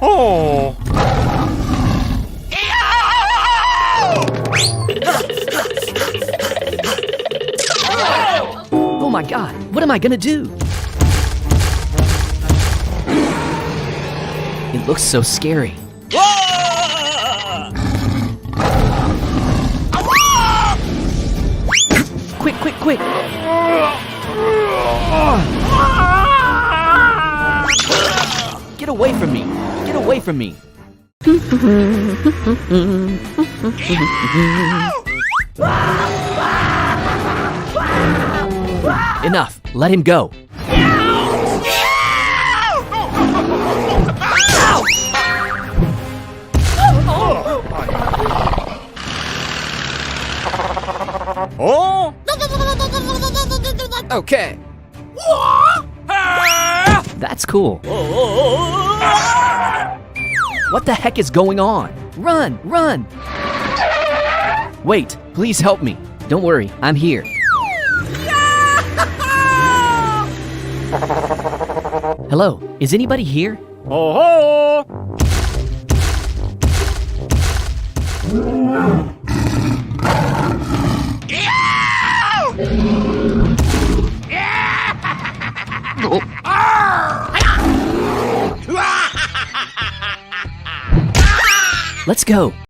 Oh. Oh my God, what am I gonna do? It looks so scary. Quick, quick, quick! Get away from me! Get away from me! Enough! Let him go! Oh. Okay. That's cool. What the heck is going on? Run! Run! Wait, please help me. Don't worry, I'm here. Hello, is anybody here? Oh. Let's go.